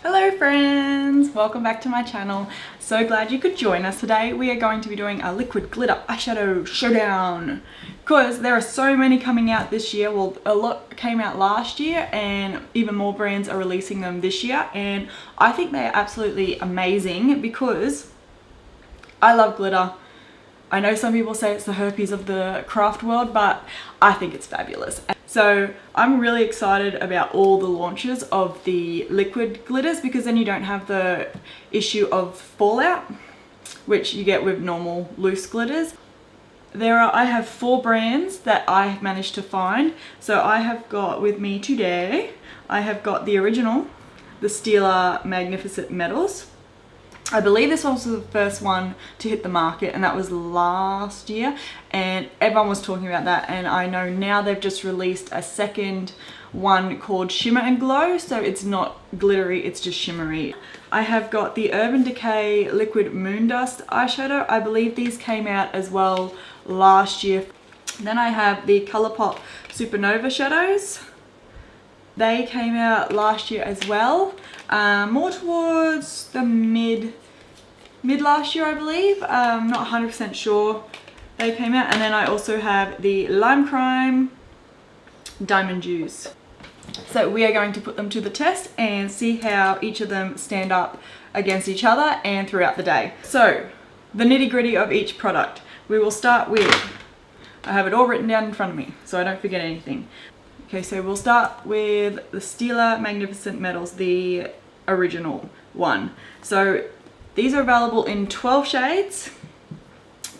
Hello friends! Welcome back to my channel. So glad you could join us today. We are going to be doing a liquid glitter eyeshadow showdown because there are so many coming out this year. Well, a lot came out last year and even more brands are releasing them this year, and I think they are absolutely amazing because I love glitter. I know some people say it's the herpes of the craft world, but I think it's fabulous. So I'm really excited about all the launches of the liquid glitters because then you don't have the issue of fallout, which you get with normal loose glitters. I have 4 brands that I have managed to find. So I have got with me today, I have got the original, the Stila Magnificent Metals. I believe this was the first one to hit the market, and that was last year, and everyone was talking about that. And I know now they've just released a second one called Shimmer and Glow, so it's not glittery, it's just shimmery. I have got the Urban Decay Liquid Moondust eyeshadow. I believe these came out as well last year. Then I have the Colourpop Supernova shadows. They came out last year as well, more towards the mid last year, I believe. Not 100% sure they came out. And then I also have the Lime Crime Diamond Juice. So we are going to put them to the test and see how each of them stand up against each other and throughout the day. So the nitty gritty of each product. We will start with, I have it all written down in front of me so I don't forget anything. Okay, so we'll start with the Stila Magnificent Metals, the original one. So these are available in 12 shades.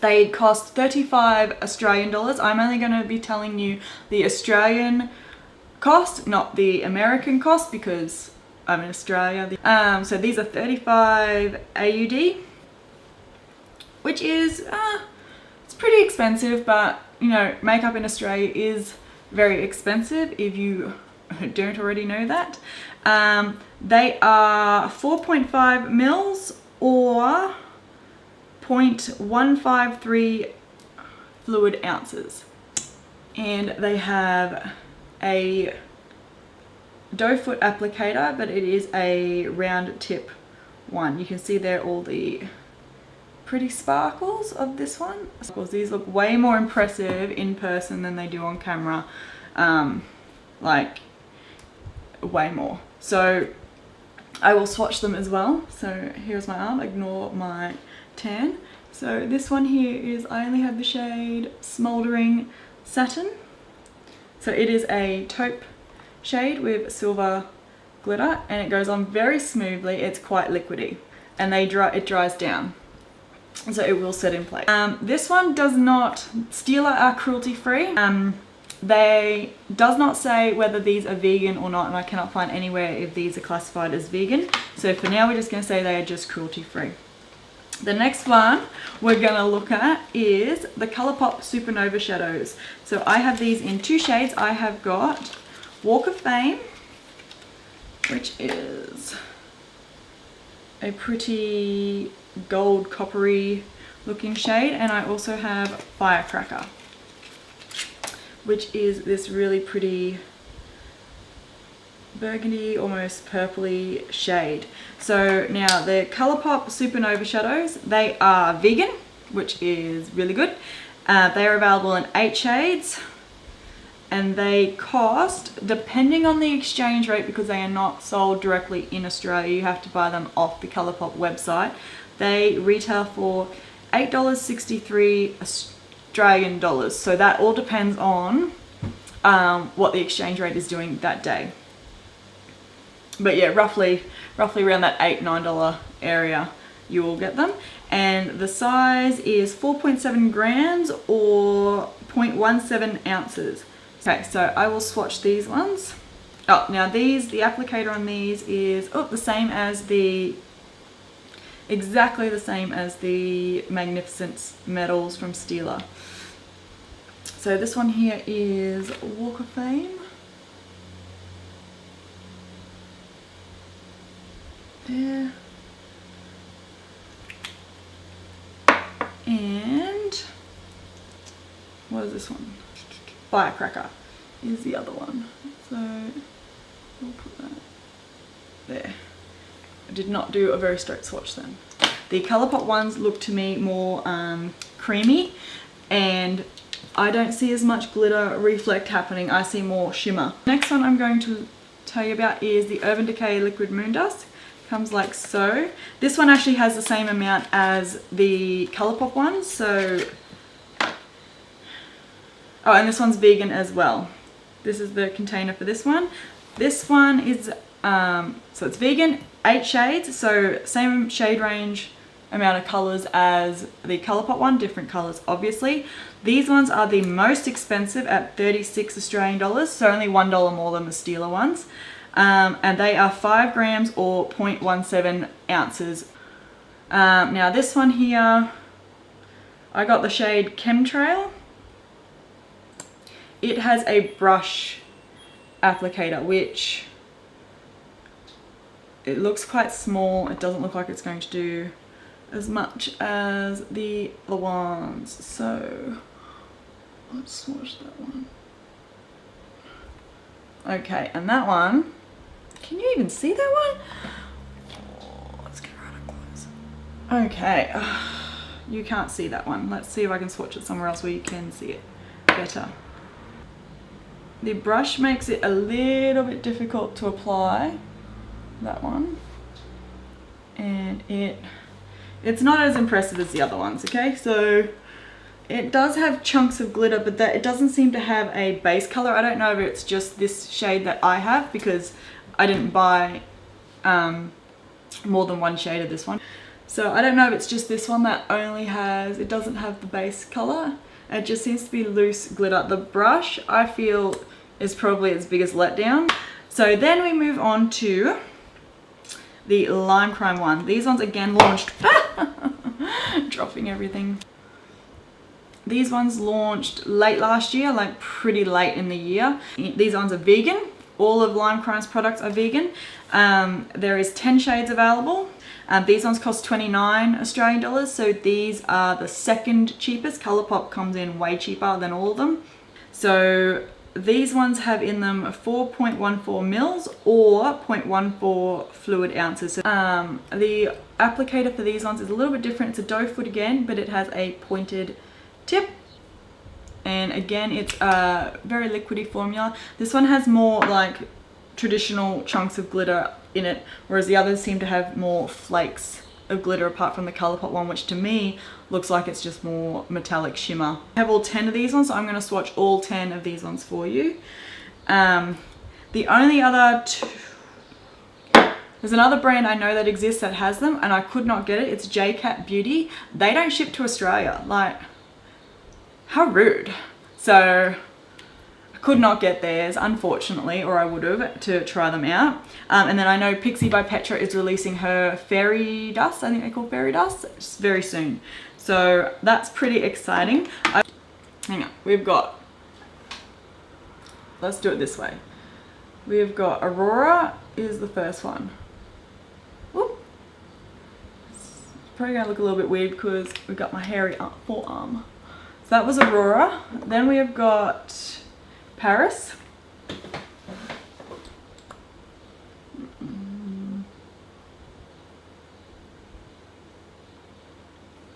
They cost 35 Australian dollars. I'm only going to be telling you the Australian cost, not the American cost, because I'm in Australia. So these are 35 AUD, which is, it's pretty expensive, but you know, makeup in Australia is very expensive if you don't already know that. They are 4.5 mils or 0.153 fluid ounces, and they have a doe foot applicator, but it is a round tip one. You can see there all the pretty sparkles of this one. These look way more impressive in person than they do on camera, like way more. So I will swatch them as well. So here's my arm, ignore my tan. So this one here is, I only have the shade Smoldering Satin. So it is a taupe shade with silver glitter, and it goes on very smoothly. It's quite liquidy, and it dries down, so it will set in place. This one does not, Stila are cruelty free. They does not say whether these are vegan or not, and I cannot find anywhere if these are classified as vegan. So for now we're just going to say they are just cruelty free. The next one we're going to look at is the Colourpop Supernova shadows. So I have these in 2 shades. I have got Walk of Fame, which is a pretty gold coppery looking shade, and I also have Firecracker, which is this really pretty burgundy, almost purpley shade. So now the Colourpop Supernova shadows, they are vegan, which is really good. They are available in 8 shades, and they cost, depending on the exchange rate, because they are not sold directly in Australia, you have to buy them off the Colourpop website. They retail for $8.63 Australian dollars. So that all depends on what the exchange rate is doing that day. But yeah, roughly around that $8-9 area you will get them. And the size is 4.7 grams or 0.17 ounces. Okay, so I will swatch these ones. Oh, now these, the applicator on these is the same as the, exactly the same as the Magnificent Metals from Stila. So this one here is Walk of Fame. There. And what is this one? Firecracker is the other one. So we'll put that there. did not do a very straight swatch then. The Colourpop ones look to me more creamy, and I don't see as much glitter reflect happening. I see more shimmer. Next one I'm going to tell you about is the Urban Decay Liquid Moondust. Comes like so. This one actually has the same amount as the Colourpop one, so... Oh, and this one's vegan as well. This is the container for this one. This one is, so it's vegan, 8 shades, so same shade range, amount of colours as the Colourpop one, different colours obviously. These ones are the most expensive at 36 Australian dollars, so only $1 more than the Stila ones. And they are 5 grams or 0.17 ounces. Now this one here, I got the shade Chemtrail. It has a brush applicator, which it looks quite small. It doesn't look like it's going to do as much as the other ones. So let's swatch that one. Okay, and that one, can you even see that one? Oh, let's get right up close. Okay, you can't see that one. Let's see if I can swatch it somewhere else where you can see it better. The brush makes it a little bit difficult to apply, that one, and it's not as impressive as the other ones. Okay, so it does have chunks of glitter, but it doesn't seem to have a base color. I don't know if it's just this shade that I have, because I didn't buy more than one shade of this one. So I don't know if it's just this one that only has, it doesn't have the base color. It just seems to be loose glitter. The brush, I feel, is probably its biggest letdown. So then we move on to the Lime Crime one. These ones again launched, dropping everything. These ones launched late last year, like pretty late in the year. These ones are vegan. All of Lime Crime's products are vegan. There is 10 shades available. These ones cost 29 Australian dollars, so these are the second cheapest. Colourpop comes in way cheaper than all of them. So these ones have in them 4.14 mils or 0.14 fluid ounces. The applicator for these ones is a little bit different. It's a doe foot again, but it has a pointed tip. And again, it's a very liquidy formula. This one has more like traditional chunks of glitter in it, whereas the others seem to have more flakes of glitter apart from the Colourpop one, which to me looks like it's just more metallic shimmer. I have all 10 of these ones, so I'm going to swatch all 10 of these ones for you. The only other there's another brand I know that exists that has them, and I could not get it. It's KKW Beauty. They don't ship to Australia. Like, how rude. So I could not get theirs, unfortunately, or I would have, to try them out. And then I know Pixie by Petra is releasing her fairy dust, I think they call fairy dust, very soon. So that's pretty exciting. Hang on, we've got, let's do it this way. We've got Aurora is the first one. Whoop. It's probably gonna look a little bit weird because we've got my hairy forearm. So that was Aurora. Then we have got Paris.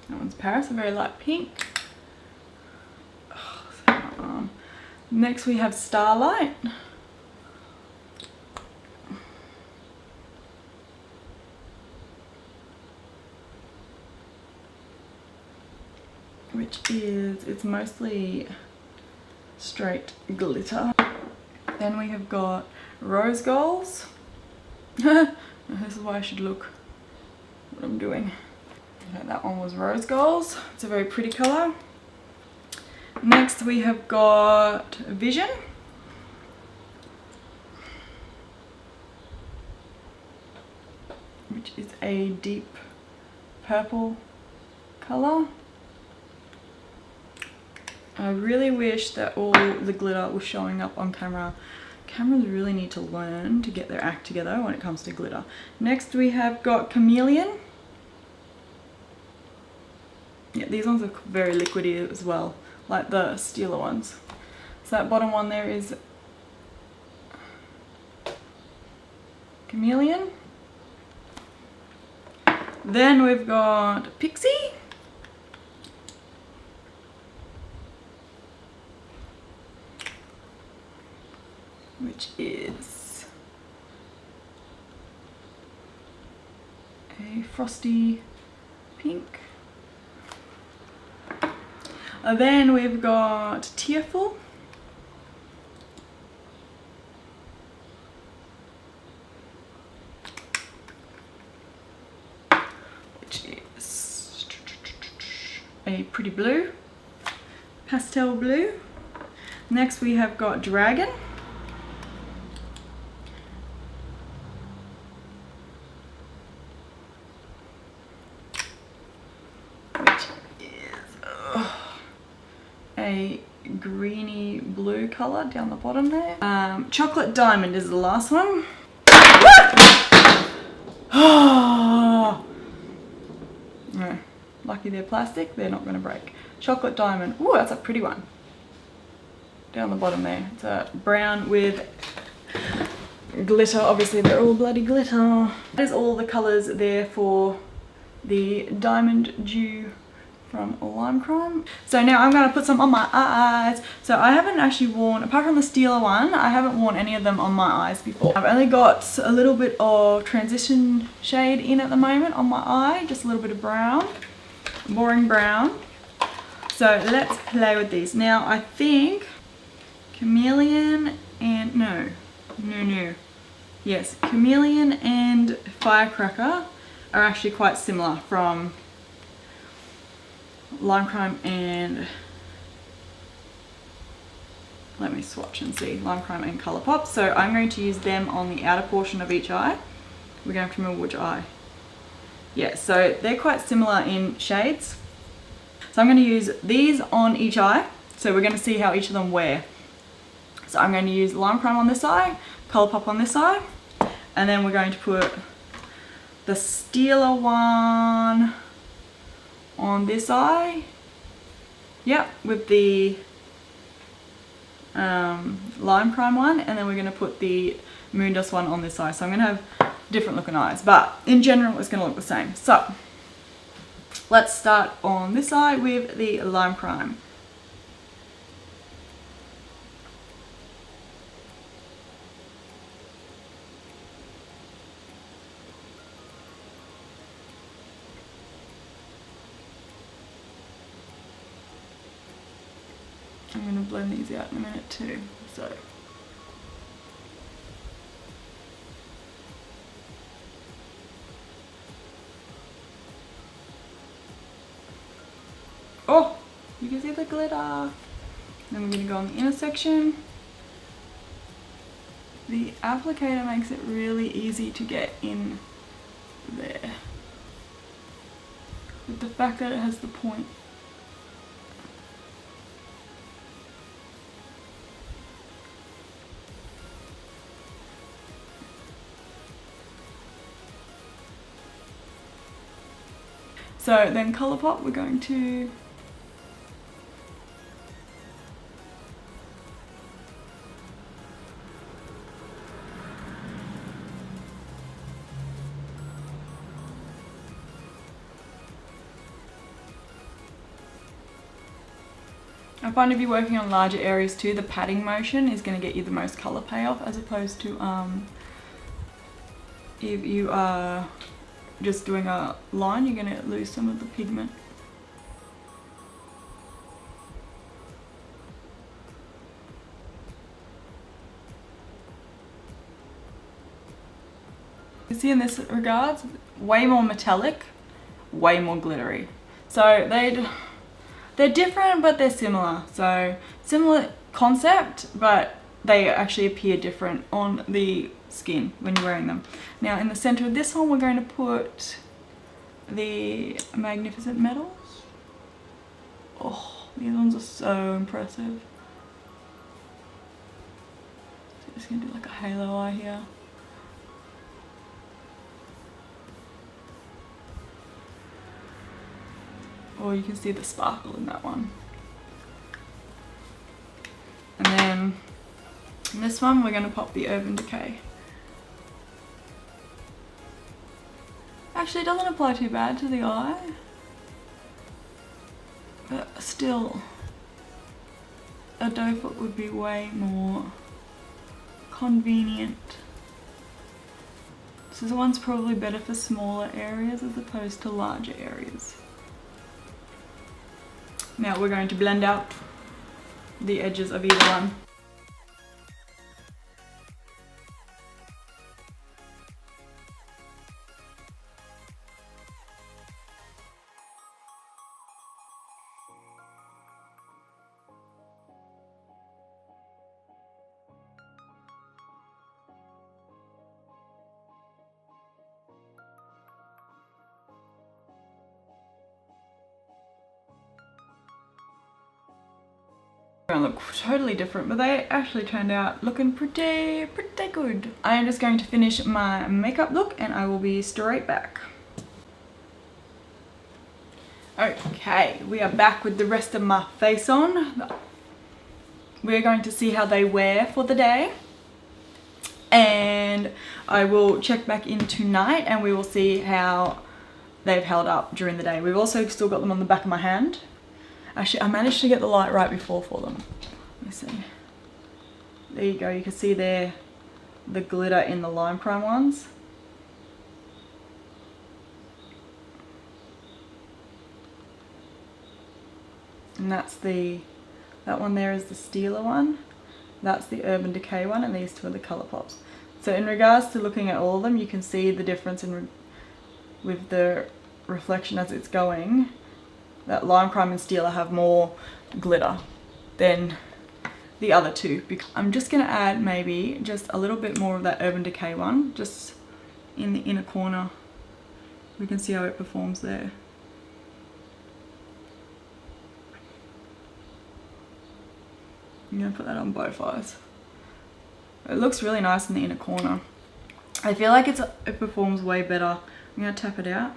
That one's Paris, a very light pink. Oh, next we have Starlight. Which is, it's mostly straight glitter. Then we have got Rose Goals. This is why I should look what I'm doing. Okay, that one was Rose Goals. It's a very pretty color. Next we have got Vision. Which is a deep purple color. I really wish that all the glitter was showing up on camera. Cameras really need to learn to get their act together when it comes to glitter. Next we have got Chameleon. Yeah, these ones are very liquidy as well, like the Stila ones. So that bottom one there is Chameleon. Then we've got Pixie. Which is a frosty pink. And then we've got Tearful. Which is a pretty blue, pastel blue. Next we have got Dragon. A greeny blue colour down the bottom there. Chocolate Diamond is the last one. No, lucky they're plastic, they're not going to break. Chocolate Diamond, ooh, that's a pretty one. Down the bottom there, it's a brown with glitter. Obviously they're all bloody glitter. That is all the colours there for the Diamond Dew from Lime Crime. So now I'm going to put some on my eyes. So I haven't actually worn, apart from the Stila one, I haven't worn any of them on my eyes before. I've only got a little bit of transition shade in at the moment on my eye, just a little bit of brown, boring brown. So let's play with these. Now I think Chameleon and, no. Yes, Chameleon and Firecracker are actually quite similar from Lime Crime and, let me swatch and see, Lime Crime and Colourpop. So I'm going to use them on the outer portion of each eye. We're going to have to remember which eye. Yeah, so they're quite similar in shades. So I'm going to use these on each eye. So we're going to see how each of them wear. So I'm going to use Lime Crime on this eye, Colourpop on this eye, and then we're going to put the Stila one on this eye. Yep, with the Lime Crime one, and then we're going to put the moondust one on this eye. So I'm going to have different looking eyes, but in general it's going to look the same. So let's start on this eye with the Lime Crime. I'm going to blend these out in a minute too. So oh, you can see the glitter. Then we're going to go on the inner section. The applicator makes it really easy to get in there, with the fact that it has the point. So then Colourpop, we're going to I find if you're working on larger areas too, the patting motion is going to get you the most colour payoff, as opposed to if you are just doing a line, you're going to lose some of the pigment. You see in this regards, way more metallic, way more glittery. So they're different, but they're similar. So similar concept, but they actually appear different on the skin when you're wearing them. Now in the center of this one, we're going to put the Magnificent Metals. Oh, these ones are so impressive. So just gonna do like a halo eye here. Or you can see the sparkle in that one. And then in this one, we're going to pop the Urban Decay. Actually, it doesn't apply too bad to the eye. But still, a doe foot would be way more convenient. So this one's probably better for smaller areas as opposed to larger areas. Now we're going to blend out the edges of either one. Look totally different, but they actually turned out looking pretty good. I am just going to finish my makeup look and I will be straight back. Okay, we are back with the rest of my face on. We're going to see how they wear for the day, and I will check back in tonight and we will see how they've held up during the day. We've also still got them on the back of my hand. Actually, I managed to get the light right before for them. Let me see. There you go. You can see there the glitter in the lime crime ones. And that's that one there is the Stila one. That's the Urban Decay one, and these two are the Colourpops. So in regards to looking at all of them, you can see the difference with the reflection as it's going. That Lime Crime and Stila have more glitter than the other two. I'm just going to add maybe just a little bit more of that Urban Decay one, just in the inner corner. We can see how it performs there. I'm going to put that on both eyes. It looks really nice in the inner corner. I feel like it performs way better. I'm going to tap it out.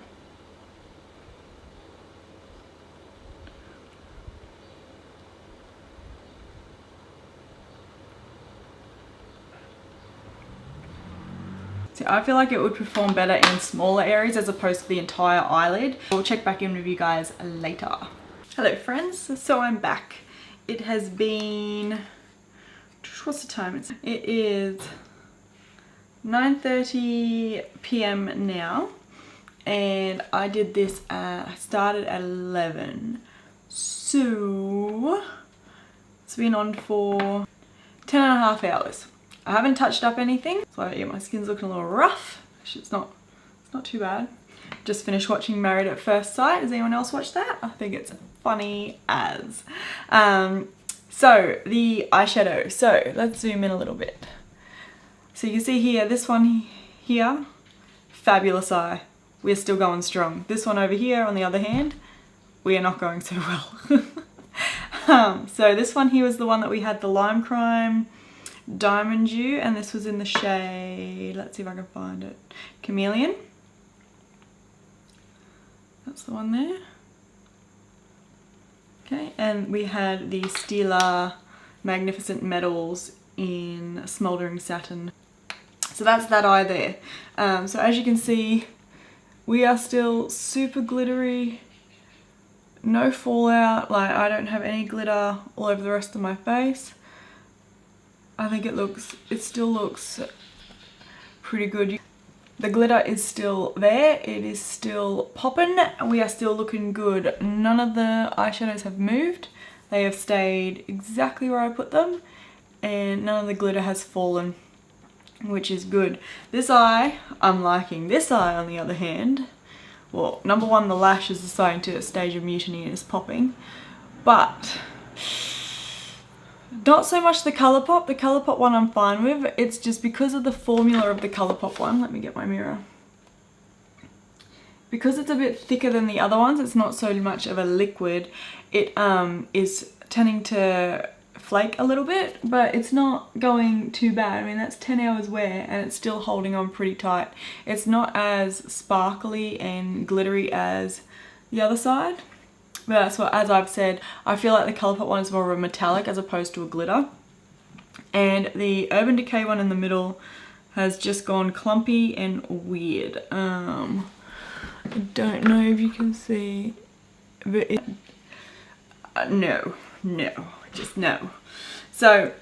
So I feel like it would perform better in smaller areas as opposed to the entire eyelid. We'll check back in with you guys later. Hello friends, so I'm back. It has been, what's the time? It is 9:30 p.m. now, and I did this, started at 11. So it's been on for 10.5 hours. I haven't touched up anything, so yeah, my skin's looking a little rough. Actually, it's not too bad. Just finished watching Married at First Sight. Has anyone else watched that? I think it's funny as. So the eyeshadow. So let's zoom in a little bit. So you can see here, this one here, fabulous eye. We're still going strong. This one over here, on the other hand, we are not going so well. So this one here was the one that we had the Lime Crime Diamond Dew, and this was in the shade, let's see if I can find it, Chameleon. That's the one there. Okay, and we had the Stila Magnificent Metals in Smouldering Satin. So that's that eye there. So as you can see, we are still super glittery, no fallout, like I don't have any glitter all over the rest of my face. I think it still looks pretty good. The glitter is still there, it is still popping, we are still looking good. None of the eyeshadows have moved, they have stayed exactly where I put them, and none of the glitter has fallen, which is good. This eye, I'm liking. This eye, on the other hand, well, number one, the lash is starting to a stage of mutiny and is popping, but not so much the Colourpop. The Colourpop one I'm fine with. It's just because of the formula of the Colourpop one. Let me get my mirror. Because it's a bit thicker than the other ones, it's not so much of a liquid. It is tending to flake a little bit, but it's not going too bad. I mean, that's 10 hours wear and it's still holding on pretty tight. It's not as sparkly and glittery as the other side. But that's what, as I've said, I feel like the Colourpop one is more of a metallic as opposed to a glitter. And the Urban Decay one in the middle has just gone clumpy and weird. I don't know if you can see, but it, no, just no. So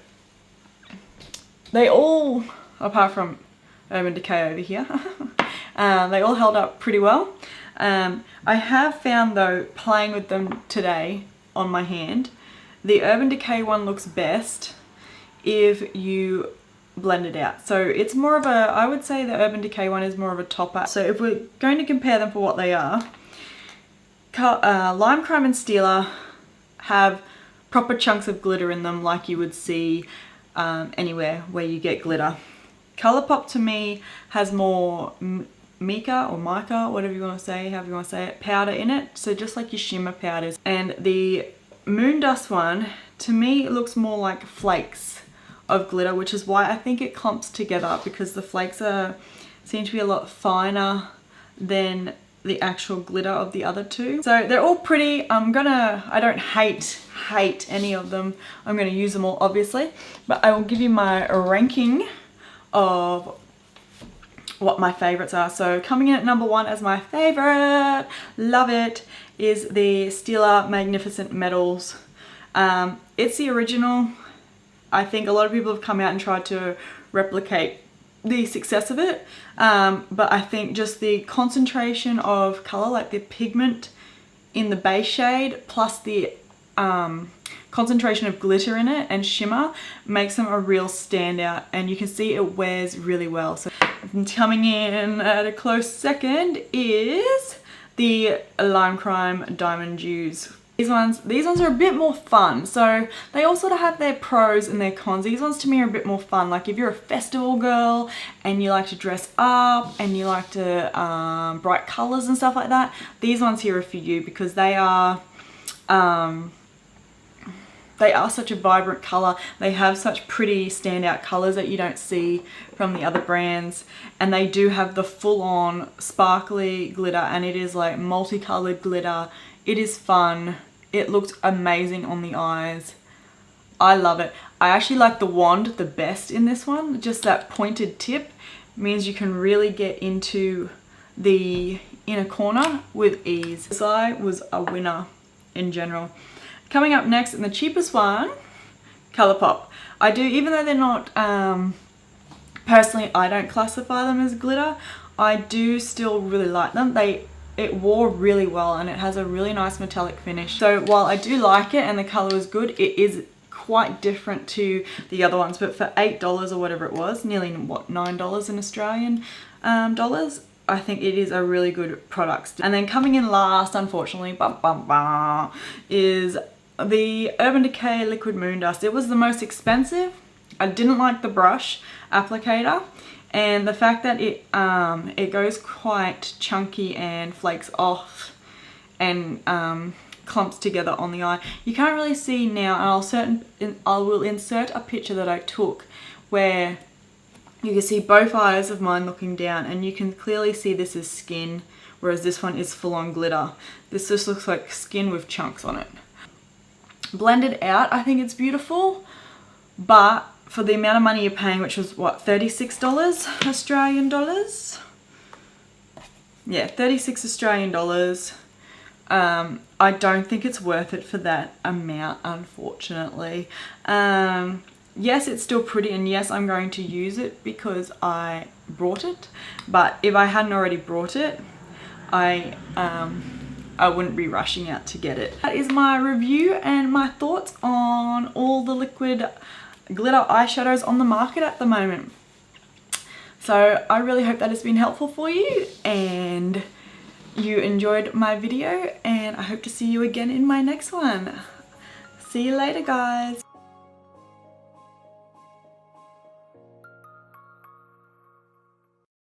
they all, apart from Urban Decay over here, they all held up pretty well. I have found though, playing with them today on my hand, the Urban Decay one looks best if you blend it out. So it's more of a, I would say the Urban Decay one is more of a topper. So if we're going to compare them for what they are, Lime Crime and Stila have proper chunks of glitter in them like you would see anywhere where you get glitter. Colourpop to me has more mica or mica, whatever you want to say, however you want to say it, powder in it. So just like your shimmer powders. And the Moondust one, to me, it looks more like flakes of glitter, which is why I think it clumps together, because the flakes seem to be a lot finer than the actual glitter of the other two. So they're all pretty. I don't hate any of them. I'm gonna use them all obviously, but I will give you my ranking of what my favorites are. So coming in at number 1 as my favorite, love it, is the Stila Magnificent Metals. It's the original. I think a lot of people have come out and tried to replicate the success of it, but I think just the concentration of color, like the pigment in the base shade plus the concentration of glitter in it and shimmer, makes them a real standout, and you can see it wears really well. So coming in at a close second is the Lime Crime Diamond Dews. These ones are a bit more fun. So they all sort of have their pros and their cons. These ones to me are a bit more fun. Like if you're a festival girl and you like to dress up and you like to bright colors and stuff like that, these ones here are for you, because they are such a vibrant color. They have such pretty standout colors that you don't see from the other brands, and they do have the full-on sparkly glitter, and it is like multicolored glitter. It is fun. It looks amazing on the eyes. I love it. I actually like the wand the best in this one. Just that pointed tip means you can really get into the inner corner with ease. This eye was a winner in general. Coming up next, and the cheapest one, Colourpop. I do, even though they're not, personally I don't classify them as glitter, I do still really like them. It wore really well, and it has a really nice metallic finish. So while I do like it and the color is good, it is quite different to the other ones. But for $8 or whatever it was, nearly what, $9 in Australian dollars, I think it is a really good product. And then coming in last, unfortunately, is the Urban Decay Liquid Moondust. It was the most expensive. I didn't like the brush applicator, and the fact that it goes quite chunky and flakes off and clumps together on the eye. You can't really see now, and I will insert a picture that I took where you can see both eyes of mine looking down, and you can clearly see this is skin, whereas this one is full-on glitter. This just looks like skin with chunks on it. Blended out, I think it's beautiful, but for the amount of money you're paying, which was what, $36 Australian dollars? Yeah, 36 Australian dollars. I don't think it's worth it for that amount, unfortunately. Yes, it's still pretty, and yes, I'm going to use it because I brought it, but if I hadn't already brought it, I wouldn't be rushing out to get it. That is my review and my thoughts on all the liquid glitter eyeshadows on the market at the moment. So I really hope that has been helpful for you and you enjoyed my video, and I hope to see you again in my next one. See you later, guys.